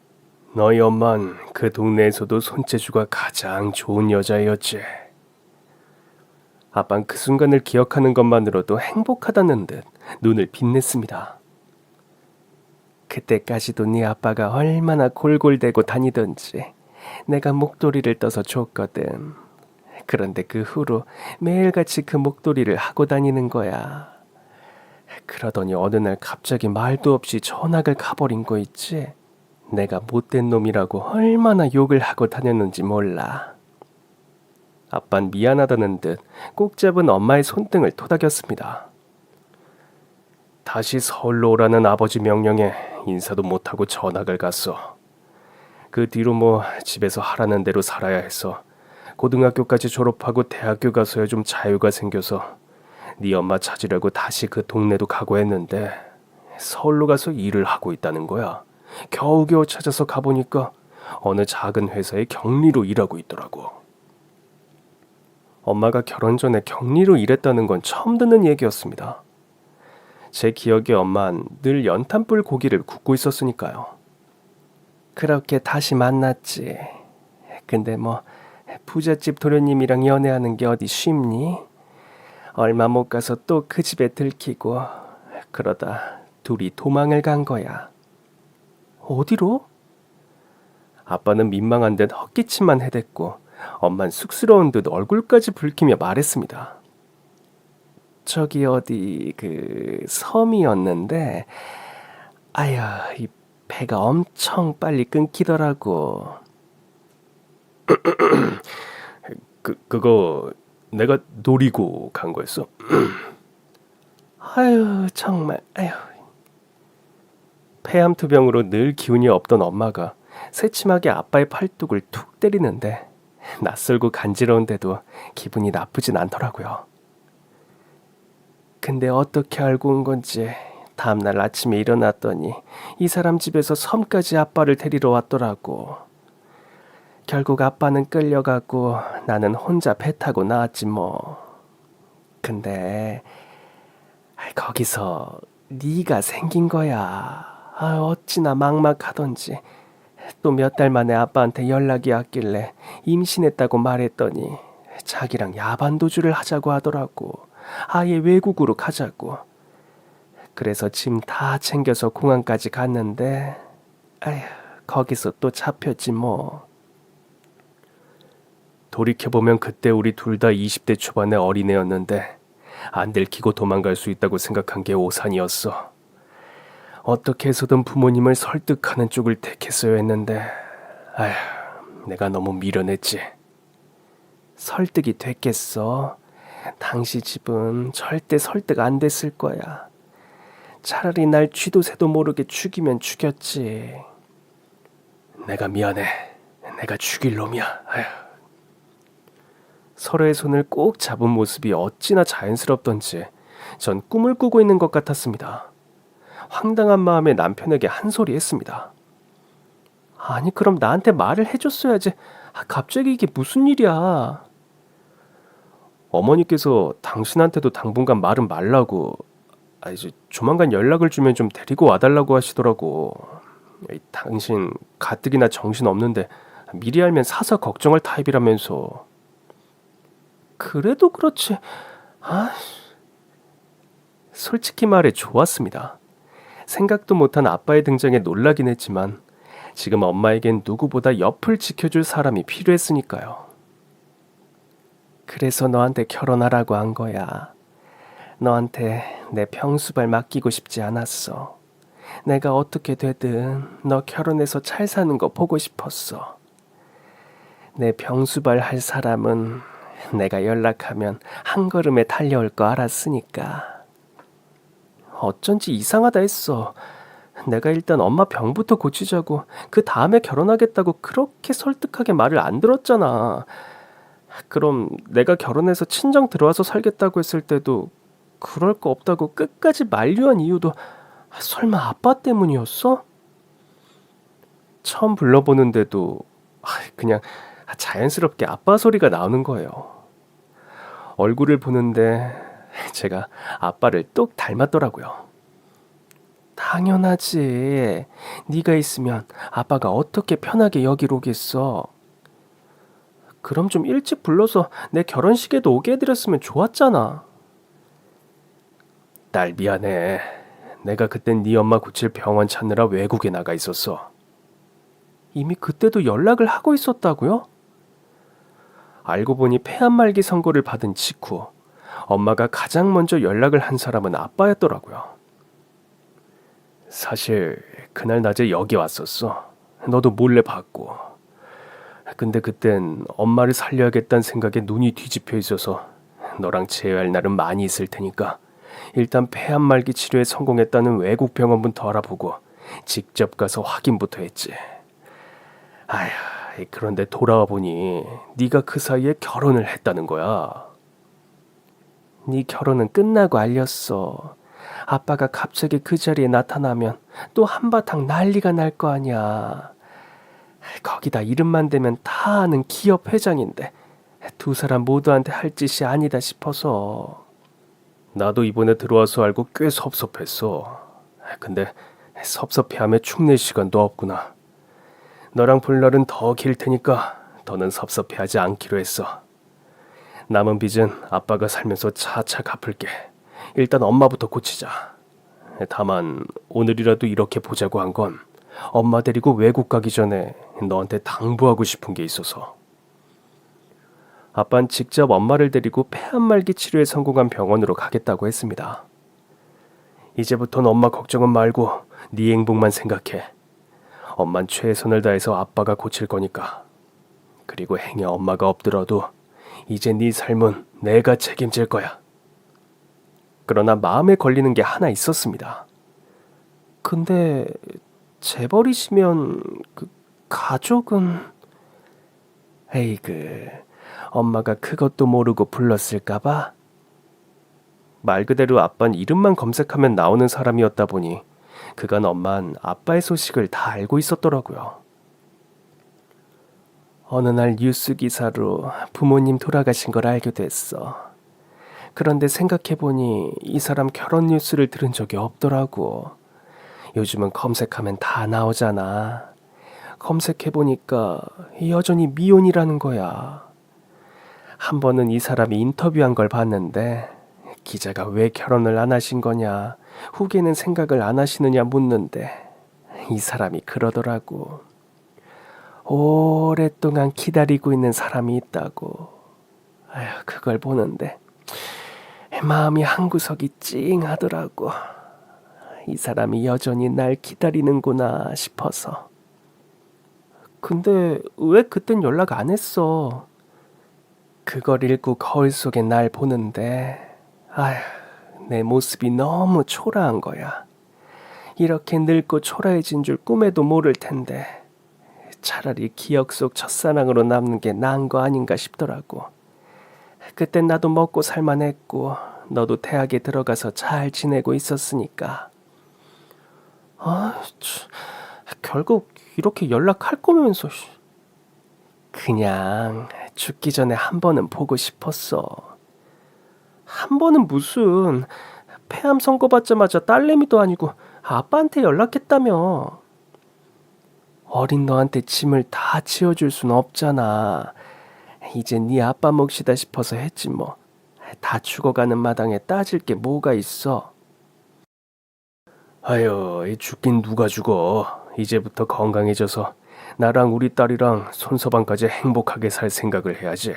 너희 엄만 그 동네에서도 손재주가 가장 좋은 여자였지. 아빤 그 순간을 기억하는 것만으로도 행복하다는 듯 눈을 빛냈습니다. 그때까지도 네 아빠가 얼마나 골골대고 다니던지 내가 목도리를 떠서 줬거든. 그런데 그 후로 매일같이 그 목도리를 하고 다니는 거야. 그러더니 어느 날 갑자기 말도 없이 전학을 가버린 거 있지? 내가 못된 놈이라고 얼마나 욕을 하고 다녔는지 몰라. 아빤 미안하다는 듯 꼭 잡은 엄마의 손등을 토닥였습니다. 다시 서울로 오라는 아버지 명령에 인사도 못하고 전학을 갔어. 그 뒤로 뭐 집에서 하라는 대로 살아야 해서 고등학교까지 졸업하고 대학교 가서야 좀 자유가 생겨서 네 엄마 찾으려고 다시 그 동네도 가고 했는데 서울로 가서 일을 하고 있다는 거야. 겨우겨우 찾아서 가보니까 어느 작은 회사에 격리로 일하고 있더라고. 엄마가 결혼 전에 격리로 일했다는 건 처음 듣는 얘기였습니다. 제 기억에 엄만 늘 연탄불 고기를 굽고 있었으니까요. 그렇게 다시 만났지. 근데 뭐 부잣집 도련님이랑 연애하는 게 어디 쉽니? 얼마 못 가서 또 그 집에 들키고 그러다 둘이 도망을 간 거야. 어디로? 아빠는 민망한 듯 헛기침만 해댔고 엄만 쑥스러운 듯 얼굴까지 붉히며 말했습니다. 저기 어디 그 섬이었는데 아휴 이 배가 엄청 빨리 끊기더라고. 그거 내가 노리고 간 거였어? 아유 정말 아유. 폐암투병으로 늘 기운이 없던 엄마가 새침하게 아빠의 팔뚝을 툭 때리는데 낯설고 간지러운데도 기분이 나쁘진 않더라고요. 근데 어떻게 알고 온 건지 다음날 아침에 일어났더니 이 사람 집에서 섬까지 아빠를 데리러 왔더라고. 결국 아빠는 끌려가고 나는 혼자 배 타고 나왔지 뭐. 근데 거기서 네가 생긴 거야. 어찌나 막막하던지. 또 몇 달 만에 아빠한테 연락이 왔길래 임신했다고 말했더니 자기랑 야반도주를 하자고 하더라고. 아예 외국으로 가자고. 그래서 짐 다 챙겨서 공항까지 갔는데 아휴, 거기서 또 잡혔지 뭐. 돌이켜보면 그때 우리 둘 다 20대 초반의 어린애였는데 안 들키고 도망갈 수 있다고 생각한 게 오산이었어. 어떻게 해서든 부모님을 설득하는 쪽을 택했어야 했는데 아휴, 내가 너무 미련했지. 설득이 됐겠어? 당시 집은 절대 설득 안 됐을 거야. 차라리 날 쥐도 새도 모르게 죽이면 죽였지. 내가 미안해. 내가 죽일 놈이야. 아휴. 서로의 손을 꼭 잡은 모습이 어찌나 자연스럽던지 전 꿈을 꾸고 있는 것 같았습니다. 황당한 마음에 남편에게 한 소리 했습니다. 아니 그럼 나한테 말을 해줬어야지. 갑자기 이게 무슨 일이야. 어머니께서 당신한테도 당분간 말은 말라고 이제 조만간 연락을 주면 좀 데리고 와달라고 하시더라고. 당신 가뜩이나 정신 없는데 미리 알면 사서 걱정할 타입이라면서. 그래도 그렇지. 솔직히 말해 좋았습니다. 생각도 못한 아빠의 등장에 놀라긴 했지만 지금 엄마에겐 누구보다 옆을 지켜줄 사람이 필요했으니까요. 그래서 너한테 결혼하라고 한 거야. 너한테 내 병수발 맡기고 싶지 않았어. 내가 어떻게 되든 너 결혼해서 잘 사는 거 보고 싶었어. 내 병수발 할 사람은 내가 연락하면 한 걸음에 달려올 거 알았으니까. 어쩐지 이상하다 했어. 내가 일단 엄마 병부터 고치자고 그 다음에 결혼하겠다고 그렇게 설득하게 말을 안 들었잖아. 그럼 내가 결혼해서 친정 들어와서 살겠다고 했을 때도 그럴 거 없다고 끝까지 만류한 이유도 설마 아빠 때문이었어? 처음 불러보는데도 그냥 자연스럽게 아빠 소리가 나오는 거예요. 얼굴을 보는데 제가 아빠를 똑 닮았더라고요. 당연하지. 네가 있으면 아빠가 어떻게 편하게 여기로 오겠어. 그럼 좀 일찍 불러서 내 결혼식에도 오게 해드렸으면 좋았잖아. 딸 미안해. 내가 그땐 네 엄마 고칠 병원 찾느라 외국에 나가 있었어. 이미 그때도 연락을 하고 있었다고요? 알고 보니 폐암말기 선고를 받은 직후 엄마가 가장 먼저 연락을 한 사람은 아빠였더라고요. 사실 그날 낮에 여기 왔었어. 너도 몰래 봤고. 근데 그땐 엄마를 살려야겠다는 생각에 눈이 뒤집혀 있어서 너랑 재회할 날은 많이 있을 테니까 일단 폐암말기 치료에 성공했다는 외국 병원부터 알아보고 직접 가서 확인부터 했지. 아휴, 그런데 돌아와 보니 네가 그 사이에 결혼을 했다는 거야. 네 결혼은 끝나고 알렸어. 아빠가 갑자기 그 자리에 나타나면 또 한바탕 난리가 날 거 아니야. 거기다 이름만 대면 다 아는 기업 회장인데 두 사람 모두한테 할 짓이 아니다 싶어서. 나도 이번에 들어와서 알고 꽤 섭섭했어. 근데 섭섭해하며 축낼 시간도 없구나. 너랑 볼 날은 더 길 테니까 더는 섭섭해하지 않기로 했어. 남은 빚은 아빠가 살면서 차차 갚을게. 일단 엄마부터 고치자. 다만 오늘이라도 이렇게 보자고 한 건 엄마 데리고 외국 가기 전에 너한테 당부하고 싶은 게 있어서. 아빠는 직접 엄마를 데리고 폐암말기 치료에 성공한 병원으로 가겠다고 했습니다. 이제부턴 엄마 걱정은 말고 네 행복만 생각해. 엄만 최선을 다해서 아빠가 고칠 거니까. 그리고 행여 엄마가 없더라도 이제 네 삶은 내가 책임질 거야. 그러나 마음에 걸리는 게 하나 있었습니다. 근데 재벌이시면 그 가족은... 에이그, 엄마가 그것도 모르고 불렀을까봐? 말 그대로 아빠는 이름만 검색하면 나오는 사람이었다 보니 그간 엄만 아빠의 소식을 다 알고 있었더라고요. 어느 날 뉴스 기사로 부모님 돌아가신 걸 알게 됐어. 그런데 생각해보니 이 사람 결혼 뉴스를 들은 적이 없더라고. 요즘은 검색하면 다 나오잖아. 검색해보니까 여전히 미혼이라는 거야. 한 번은 이 사람이 인터뷰한 걸 봤는데 기자가 왜 결혼을 안 하신 거냐, 후계는 생각을 안 하시느냐 묻는데 이 사람이 그러더라고. 오랫동안 기다리고 있는 사람이 있다고. 아휴, 그걸 보는데 마음이 한구석이 찡하더라고. 이 사람이 여전히 날 기다리는구나 싶어서. 근데 왜 그땐 연락 안 했어? 그걸 읽고 거울 속에 날 보는데 아휴, 내 모습이 너무 초라한 거야. 이렇게 늙고 초라해진 줄 꿈에도 모를 텐데 차라리 기억 속 첫사랑으로 남는 게 나은 거 아닌가 싶더라고. 그땐 나도 먹고 살만했고 너도 대학에 들어가서 잘 지내고 있었으니까. 결국 이렇게 연락할 거면서. 그냥 죽기 전에 한 번은 보고 싶었어. 한 번은 무슨, 폐암 선고받자마자 딸내미도 아니고 아빠한테 연락했다며. 어린 너한테 짐을 다 지어줄 순 없잖아. 이제 네 아빠 몫이다 싶어서 했지 뭐. 다 죽어가는 마당에 따질 게 뭐가 있어. 아유, 죽긴 누가 죽어. 이제부터 건강해져서 나랑 우리 딸이랑 손서방까지 행복하게 살 생각을 해야지.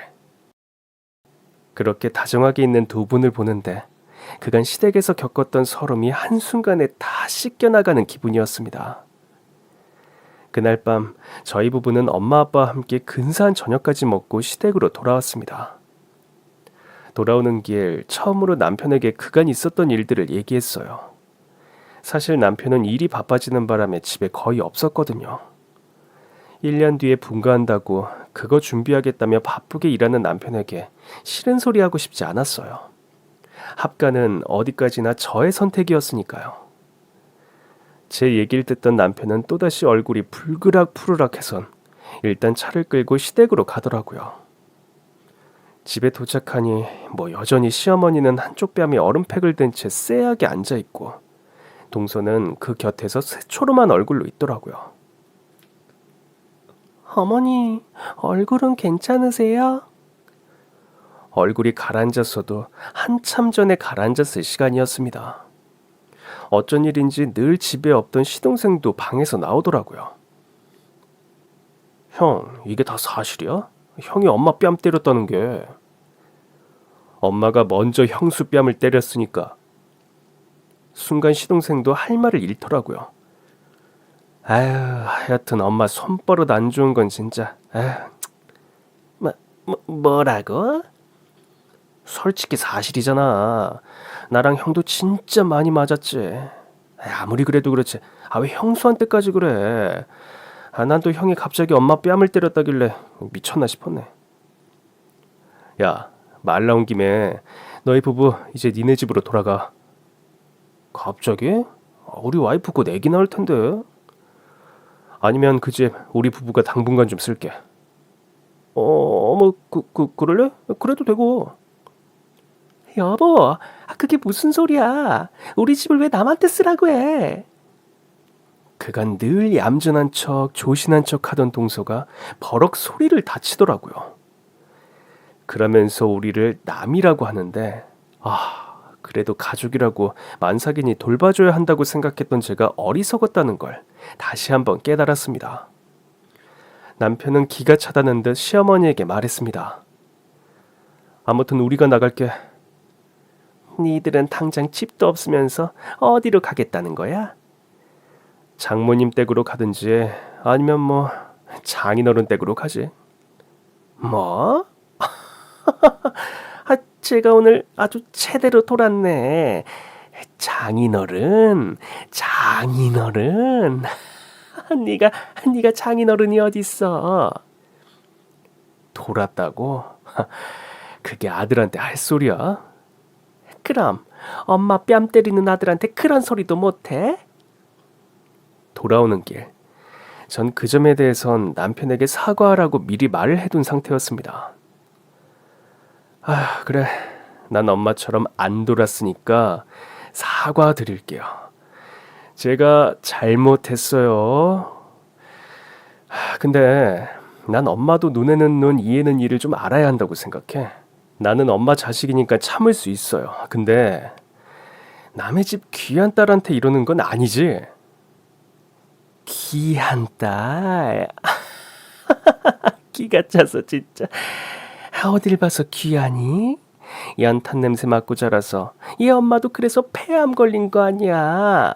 그렇게 다정하게 있는 두 분을 보는데 그간 시댁에서 겪었던 서름이 한순간에 다 씻겨나가는 기분이었습니다. 그날 밤 저희 부부는 엄마 아빠와 함께 근사한 저녁까지 먹고 시댁으로 돌아왔습니다. 돌아오는 길 처음으로 남편에게 그간 있었던 일들을 얘기했어요. 사실 남편은 일이 바빠지는 바람에 집에 거의 없었거든요. 1년 뒤에 분가한다고 그거 준비하겠다며 바쁘게 일하는 남편에게 싫은 소리 하고 싶지 않았어요. 합가는 어디까지나 저의 선택이었으니까요. 제 얘기를 듣던 남편은 또다시 얼굴이 불그락푸르락해선 일단 차를 끌고 시댁으로 가더라고요. 집에 도착하니 여전히 시어머니는 한쪽 뺨에 얼음팩을 든 채 쎄하게 앉아있고 동서는 그 곁에서 새초롬한 얼굴로 있더라고요. 어머니, 얼굴은 괜찮으세요? 얼굴이 가라앉았어도 한참 전에 가라앉았을 시간이었습니다. 어쩐 일인지 늘 집에 없던 시동생도 방에서 나오더라고요. 형, 이게 다 사실이야? 형이 엄마 뺨 때렸다는 게. 엄마가 먼저 형수 뺨을 때렸으니까. 순간 시동생도 할 말을 잃더라고요. 아유, 하여튼 엄마 손버릇 안 좋은 건 진짜. 아유. 뭐라고? 솔직히 사실이잖아. 나랑 형도 진짜 많이 맞았지. 아무리 그래도 그렇지. 왜 형수한테까지 그래? 난 또 형이 갑자기 엄마 뺨을 때렸다길래 미쳤나 싶었네. 야, 말 나온 김에 너희 부부 이제 니네 집으로 돌아가. 갑자기? 우리 와이프 곧 애기 낳을 텐데. 아니면 그 집 우리 부부가 당분간 좀 쓸게. 그럴래? 그래도 되고. 여보, 그게 무슨 소리야? 우리 집을 왜 남한테 쓰라고 해? 그간 늘 얌전한 척 조신한 척 하던 동서가 버럭 소리를 다치더라고요. 그러면서 우리를 남이라고 하는데 그래도 가족이라고 만삭이니 돌봐줘야 한다고 생각했던 제가 어리석었다는 걸 다시 한번 깨달았습니다. 남편은 기가 차다는 듯 시어머니에게 말했습니다. 아무튼 우리가 나갈게. 니들은 당장 집도 없으면서 어디로 가겠다는 거야? 장모님 댁으로 가든지 아니면 장인어른 댁으로 가지. 뭐? 제가 오늘 아주 제대로 돌았네. 장인어른. 네가 장인어른이 어딨어? 돌았다고? 그게 아들한테 할 소리야? 그럼 엄마 뺨 때리는 아들한테 그런 소리도 못해? 돌아오는 길, 전 그 점에 대해선 남편에게 사과하라고 미리 말을 해둔 상태였습니다. 그래. 난 엄마처럼 안 돌았으니까 사과드릴게요. 제가 잘못했어요. 근데 난 엄마도 눈에는 눈, 이에는 이를 좀 알아야 한다고 생각해. 나는 엄마 자식이니까 참을 수 있어요. 근데 남의 집 귀한 딸한테 이러는 건 아니지? 귀한 딸? 기가 차서 진짜. 어딜 봐서 귀하니? 연탄 냄새 맡고 자라서 얘 엄마도 그래서 폐암 걸린 거 아니야.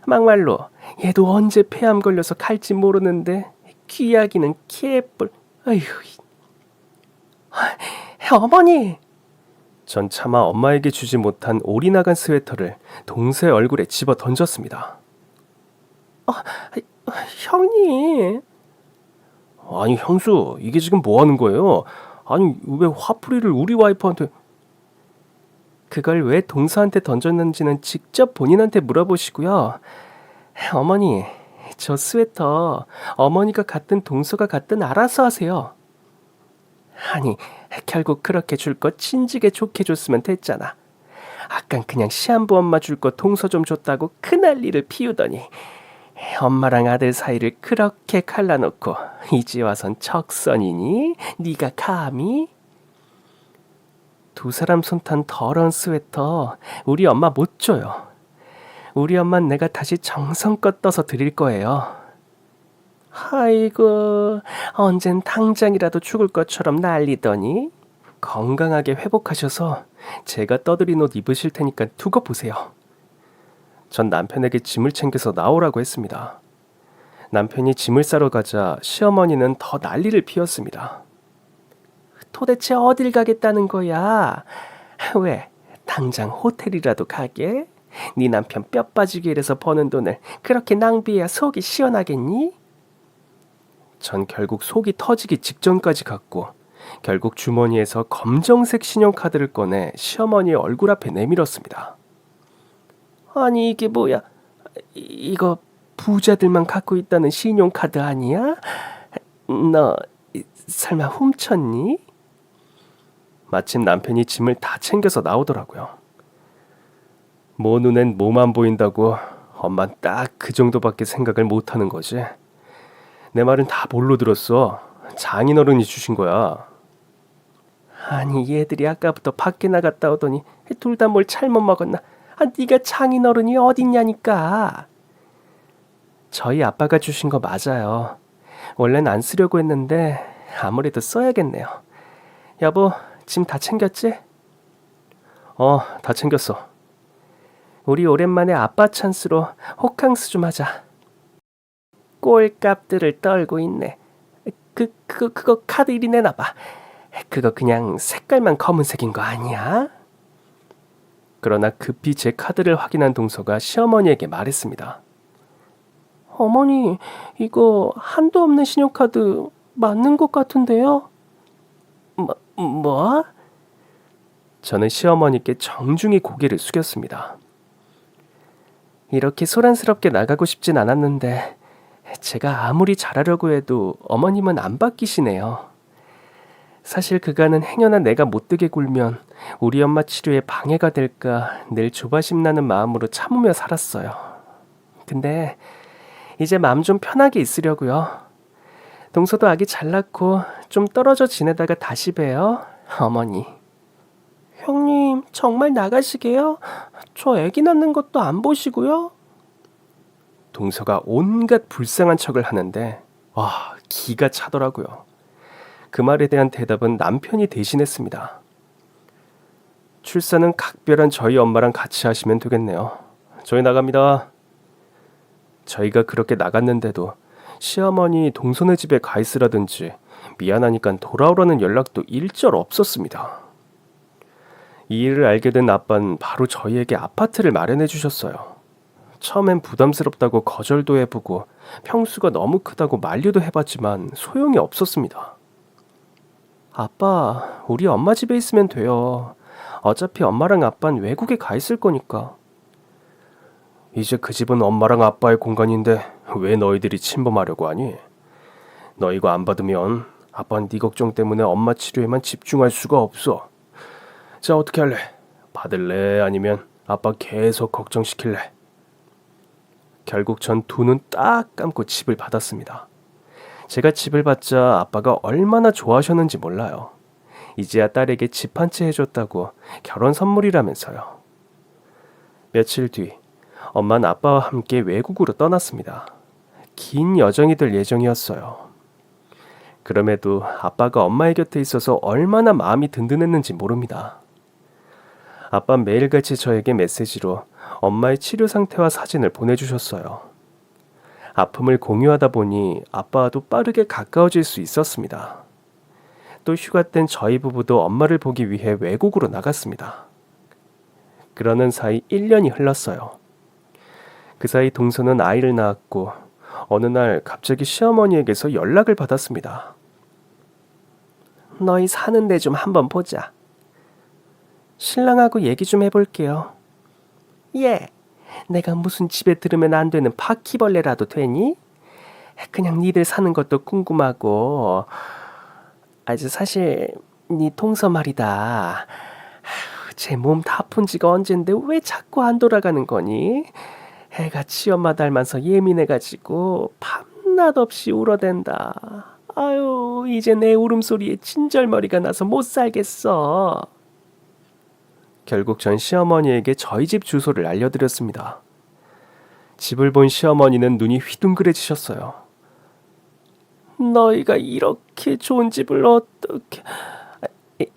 막말로 얘도 언제 폐암 걸려서 갈지 모르는데 귀하기는 개뿔. 아휴. 어머니! 전 차마 엄마에게 주지 못한 올이 나간 스웨터를 동서의 얼굴에 집어 던졌습니다. 형님. 아니 형수, 이게 지금 뭐 하는 거예요? 아니 왜 화풀이를 우리 와이프한테... 그걸 왜 동서한테 던졌는지는 직접 본인한테 물어보시고요. 어머니, 저 스웨터 어머니가 갖든 동서가 갖든 알아서 하세요. 아니, 결국 그렇게 줄 거 친지게 좋게 줬으면 됐잖아. 아깐 그냥 시한부 엄마 줄 거 동서 좀 줬다고 그 난리를 피우더니 엄마랑 아들 사이를 그렇게 갈라놓고 이제 와선 적선이니? 네가 감히? 두 사람 손 탄 더러운 스웨터 우리 엄마 못 줘요. 우리 엄만 내가 다시 정성껏 떠서 드릴 거예요. 아이고, 언젠 당장이라도 죽을 것처럼 난리더니 건강하게 회복하셔서 제가 떠드린 옷 입으실 테니까 두고 보세요. 전 남편에게 짐을 챙겨서 나오라고 했습니다. 남편이 짐을 싸러 가자 시어머니는 더 난리를 피웠습니다. 도대체 어딜 가겠다는 거야? 왜? 당장 호텔이라도 가게? 네 남편 뼈 빠지게 일해서 버는 돈을 그렇게 낭비해야 속이 시원하겠니? 전 결국 속이 터지기 직전까지 갔고 결국 주머니에서 검정색 신용카드를 꺼내 시어머니의 얼굴 앞에 내밀었습니다. 아니 이게 뭐야? 이거 부자들만 갖고 있다는 신용카드 아니야? 너 설마 훔쳤니? 마침 남편이 짐을 다 챙겨서 나오더라고요. 뭐 눈엔 뭐만 보인다고 엄만 딱 그 정도밖에 생각을 못하는 거지. 내 말은 다 뭘로 들었어? 장인어른이 주신 거야. 아니 얘들이 아까부터 밖에 나갔다 오더니 둘 다 뭘 잘못 먹었나? 네가 장인어른이 어딨냐니까. 저희 아빠가 주신 거 맞아요. 원래는 안 쓰려고 했는데 아무래도 써야겠네요. 여보, 짐 다 챙겼지? 다 챙겼어. 우리 오랜만에 아빠 찬스로 호캉스 좀 하자. 꼴값들을 떨고 있네. 그거 카드 이리 내놔봐. 그거 그냥 색깔만 검은색인 거 아니야? 그러나 급히 제 카드를 확인한 동서가 시어머니에게 말했습니다. 어머니, 이거 한도 없는 신용카드 맞는 것 같은데요? 뭐? 저는 시어머니께 정중히 고개를 숙였습니다. 이렇게 소란스럽게 나가고 싶진 않았는데 제가 아무리 잘하려고 해도 어머님은 안 바뀌시네요. 사실 그간은 행여나 내가 못되게 굴면 우리 엄마 치료에 방해가 될까 늘 조바심 나는 마음으로 참으며 살았어요. 근데 이제 마음 좀 편하게 있으려고요. 동서도 아기 잘 낳고 좀 떨어져 지내다가 다시 봬요, 어머니. 형님, 정말 나가시게요? 저 아기 낳는 것도 안 보시고요? 동서가 온갖 불쌍한 척을 하는데 기가 차더라고요. 그 말에 대한 대답은 남편이 대신했습니다. 출산은 각별한 저희 엄마랑 같이 하시면 되겠네요. 저희 나갑니다. 저희가 그렇게 나갔는데도 시어머니 동서네 집에 가 있으라든지 미안하니까 돌아오라는 연락도 일절 없었습니다. 이 일을 알게 된 아빠는 바로 저희에게 아파트를 마련해 주셨어요. 처음엔 부담스럽다고 거절도 해보고 평수가 너무 크다고 만류도 해봤지만 소용이 없었습니다. 아빠, 우리 엄마 집에 있으면 돼요. 어차피 엄마랑 아빠는 외국에 가 있을 거니까. 이제 그 집은 엄마랑 아빠의 공간인데 왜 너희들이 침범하려고 하니? 너 이거 안 받으면 아빠는 네 걱정 때문에 엄마 치료에만 집중할 수가 없어. 자, 어떻게 할래? 받을래? 아니면 아빠 계속 걱정시킬래? 결국 전 두 눈 딱 감고 집을 받았습니다. 제가 집을 받자 아빠가 얼마나 좋아하셨는지 몰라요. 이제야 딸에게 집 한 채 해줬다고 결혼 선물이라면서요. 며칠 뒤 엄마는 아빠와 함께 외국으로 떠났습니다. 긴 여정이 될 예정이었어요. 그럼에도 아빠가 엄마의 곁에 있어서 얼마나 마음이 든든했는지 모릅니다. 아빠는 매일같이 저에게 메시지로 엄마의 치료 상태와 사진을 보내주셨어요. 아픔을 공유하다 보니 아빠와도 빠르게 가까워질 수 있었습니다. 또 휴가 땐 저희 부부도 엄마를 보기 위해 외국으로 나갔습니다. 그러는 사이 1년이 흘렀어요. 그 사이 동서는 아이를 낳았고 어느 날 갑자기 시어머니에게서 연락을 받았습니다. 너희 사는 데 좀 한번 보자. 신랑하고 얘기 좀 해볼게요. 예, 내가 무슨 집에 들으면 안 되는 바퀴벌레라도 되니? 그냥 니들 사는 것도 궁금하고. 사실 니 동서 말이다. 제 몸 다 아픈 지가 언젠데 왜 자꾸 안 돌아가는 거니? 애가 치엄마 닮아서 예민해가지고 밤낮 없이 울어댄다. 아유, 이제 내 울음소리에 친절머리가 나서 못 살겠어. 결국 전 시어머니에게 저희 집 주소를 알려드렸습니다. 집을 본 시어머니는 눈이 휘둥그레지셨어요. 너희가 이렇게 좋은 집을 어떻게...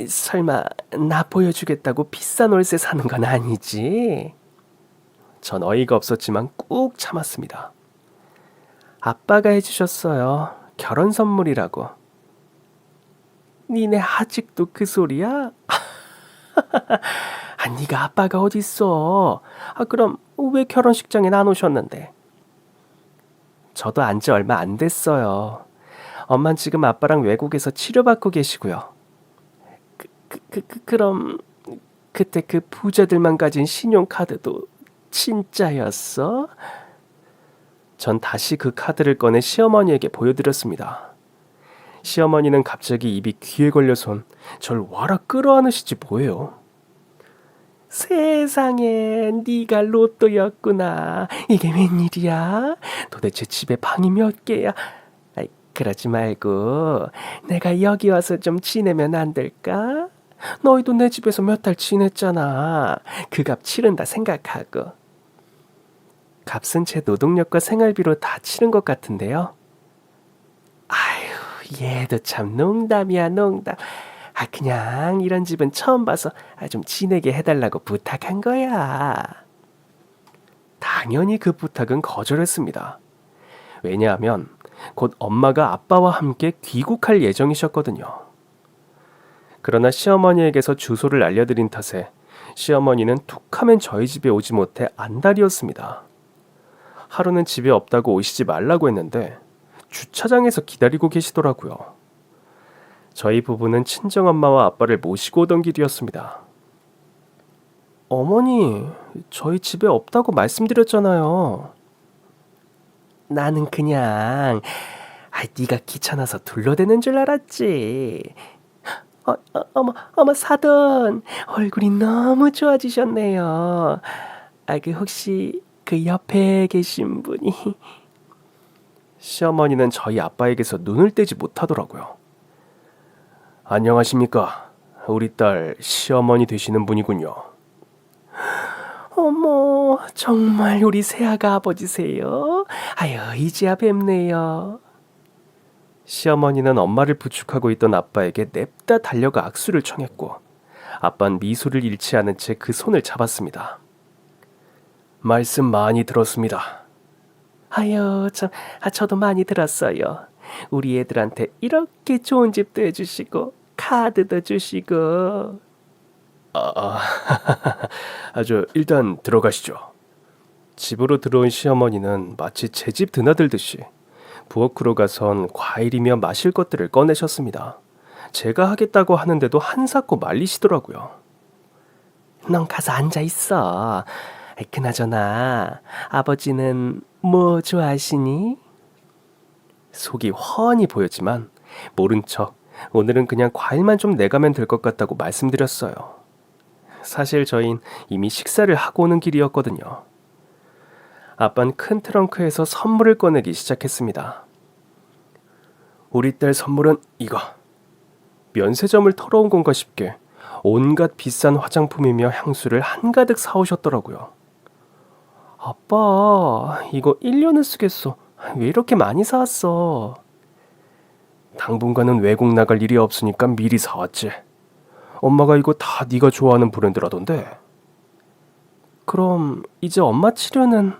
설마 나 보여주겠다고 비싼 월세 사는 건 아니지? 전 어이가 없었지만 꾹 참았습니다. 아빠가 해주셨어요. 결혼 선물이라고. 니네 아직도 그 소리야? 네가 아빠가 어딨어? 그럼 왜 결혼식장에 안 오셨는데? 저도 안지 얼마 안 됐어요. 엄만 지금 아빠랑 외국에서 치료받고 계시고요. 그럼 그때 그 부자들만 가진 신용카드도 진짜였어? 전 다시 그 카드를 꺼내 시어머니에게 보여드렸습니다. 시어머니는 갑자기 입이 귀에 걸려선 절 와라 끌어안으시지 뭐예요. 세상에, 네가 로또였구나. 이게 웬일이야? 도대체 집에 방이 몇 개야? 그러지 말고 내가 여기 와서 좀 지내면 안 될까? 너희도 내 집에서 몇 달 지냈잖아. 그 값 치른다 생각하고. 값은 제 노동력과 생활비로 다 치른 것 같은데요. 아유, 얘도 참 농담이야, 농담. 그냥 이런 집은 처음 봐서 좀 지내게 해달라고 부탁한 거야. 당연히 그 부탁은 거절했습니다. 왜냐하면 곧 엄마가 아빠와 함께 귀국할 예정이셨거든요. 그러나 시어머니에게서 주소를 알려드린 탓에 시어머니는 툭하면 저희 집에 오지 못해 안달이었습니다. 하루는 집에 없다고 오시지 말라고 했는데 주차장에서 기다리고 계시더라고요. 저희 부부는 친정엄마와 아빠를 모시고 오던 길이었습니다. 어머니, 저희 집에 없다고 말씀드렸잖아요. 나는 그냥 네가 귀찮아서 둘러대는 줄 알았지. 어머 사돈, 얼굴이 너무 좋아지셨네요. 혹시 그 옆에 계신 분이... 시어머니는 저희 아빠에게서 눈을 떼지 못하더라고요. 안녕하십니까. 우리 딸 시어머니 되시는 분이군요. 어머, 정말 우리 새아가 아버지세요? 이제야 뵙네요. 시어머니는 엄마를 부축하고 있던 아빠에게 냅다 달려가 악수를 청했고 아빠는 미소를 잃지 않은 채 그 손을 잡았습니다. 말씀 많이 들었습니다. 저도 많이 들었어요. 우리 애들한테 이렇게 좋은 집도 해주시고 카드도 주시고. 일단 들어가시죠. 집으로 들어온 시어머니는 마치 제 집 드나들듯이 부엌으로 가선 과일이며 마실 것들을 꺼내셨습니다. 제가 하겠다고 하는데도 한사코 말리시더라고요. 넌 가서 앉아있어. 그나저나 아버지는 뭐 좋아하시니? 속이 훤히 보였지만 모른 척 오늘은 그냥 과일만 좀 내가면 될 것 같다고 말씀드렸어요. 사실 저흰 이미 식사를 하고 오는 길이었거든요. 아빠는 큰 트렁크에서 선물을 꺼내기 시작했습니다. 우리 딸 선물은 이거. 면세점을 털어온 건가 싶게 온갖 비싼 화장품이며 향수를 한가득 사오셨더라고요. 아빠, 이거 1년을 쓰겠어. 왜 이렇게 많이 사왔어? 당분간은 외국 나갈 일이 없으니까 미리 사왔지. 엄마가 이거 다 네가 좋아하는 브랜드라던데. 그럼 이제 엄마 치료는?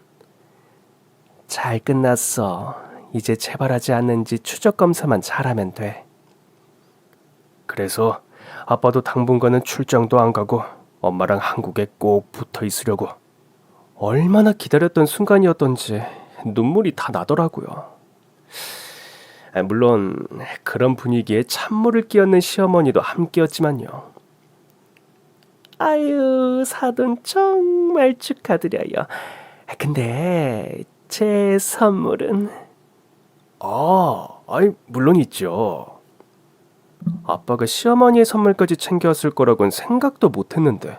잘 끝났어. 이제 재발하지 않는지 추적 검사만 잘하면 돼. 그래서 아빠도 당분간은 출장도 안 가고 엄마랑 한국에 꼭 붙어 있으려고. 얼마나 기다렸던 순간이었던지 눈물이 다 나더라고요. 물론 그런 분위기에 찬물을 끼얹는 시어머니도 함께였지만요. 아유, 사돈 정말 축하드려요. 근데 제 선물은? 물론 있죠. 아빠가 시어머니의 선물까지 챙겨왔을 거라고는 생각도 못했는데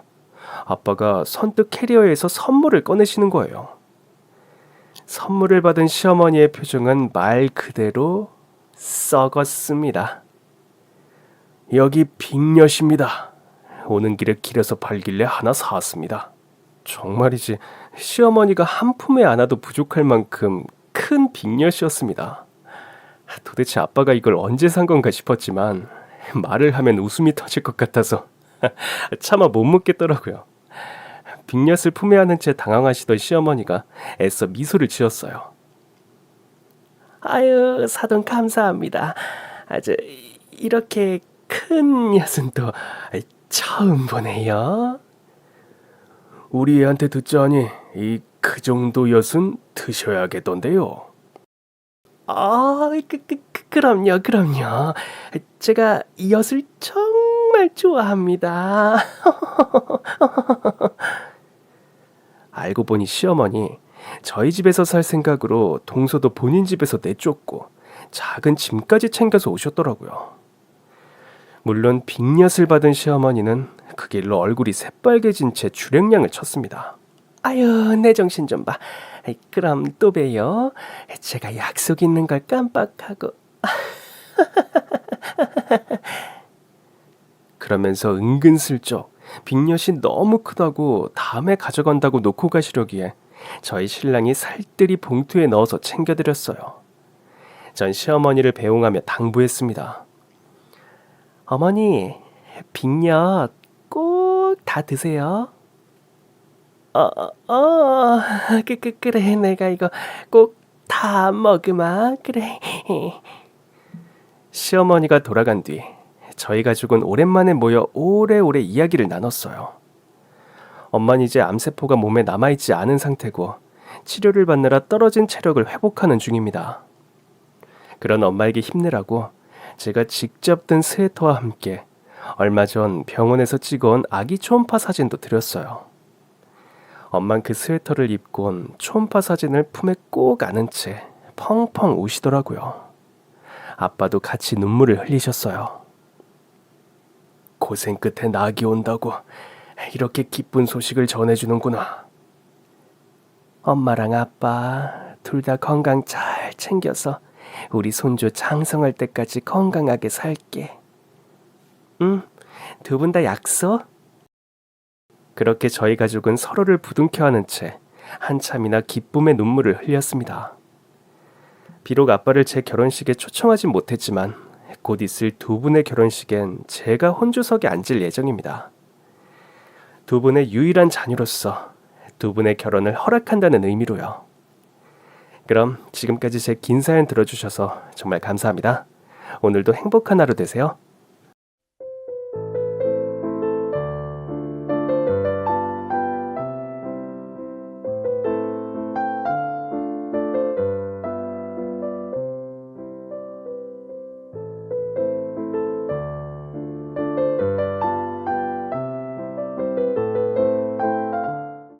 아빠가 선뜻 캐리어에서 선물을 꺼내시는 거예요. 선물을 받은 시어머니의 표정은 말 그대로 썩었습니다. 여기 빅엿입니다. 오는 길에 길에서 팔길래 하나 사왔습니다. 정말이지 시어머니가 한 품에 안아도 부족할 만큼 큰 빅엿이었습니다. 도대체 아빠가 이걸 언제 산 건가 싶었지만 말을 하면 웃음이 터질 것 같아서 차마 못 묻겠더라고요. 빅엿을 품에 안은 채 당황하시던 시어머니가 애써 미소를 지었어요. 아유, 사돈 감사합니다. 이렇게 큰 엿은 또 처음 보네요. 우리 애한테 듣자니 그 정도 엿은 드셔야겠던데요. 그럼요. 제가 이 엿을 정말 좋아합니다. 알고 보니 시어머니 저희 집에서 살 생각으로 동서도 본인 집에서 내쫓고 작은 짐까지 챙겨서 오셨더라고요. 물론 빅엿을 받은 시어머니는 그 길로 얼굴이 새빨개진 채 주랭량을 쳤습니다. 아유, 내 정신 좀 봐. 그럼 또 봬요. 제가 약속 있는 걸 깜빡하고. 그러면서 은근슬쩍 빅엿이 너무 크다고 다음에 가져간다고 놓고 가시려기에 저희 신랑이 살뜰히 봉투에 넣어서 챙겨드렸어요. 전 시어머니를 배웅하며 당부했습니다. 어머니, 빅엿 꼭 다 드세요. 그래, 내가 이거 꼭 다 먹으마. 그래. 시어머니가 돌아간 뒤 저희 가족은 오랜만에 모여 오래오래 이야기를 나눴어요. 엄마는 이제 암세포가 몸에 남아있지 않은 상태고 치료를 받느라 떨어진 체력을 회복하는 중입니다. 그런 엄마에게 힘내라고 제가 직접 든 스웨터와 함께 얼마 전 병원에서 찍어온 아기 초음파 사진도 드렸어요. 엄만 그 스웨터를 입곤 초음파 사진을 품에 꼭 안은 채 펑펑 우시더라고요. 아빠도 같이 눈물을 흘리셨어요. 고생 끝에 낙이 온다고 이렇게 기쁜 소식을 전해주는구나. 엄마랑 아빠 둘 다 건강 잘 챙겨서 우리 손주 장성할 때까지 건강하게 살게. 응, 두 분 다 약속? 그렇게 저희 가족은 서로를 부둥켜 안은 채 한참이나 기쁨의 눈물을 흘렸습니다. 비록 아빠를 제 결혼식에 초청하진 못했지만 곧 있을 두 분의 결혼식엔 제가 혼주석에 앉을 예정입니다. 두 분의 유일한 자녀로서 두 분의 결혼을 허락한다는 의미로요. 그럼 지금까지 제 긴 사연 들어주셔서 정말 감사합니다. 오늘도 행복한 하루 되세요.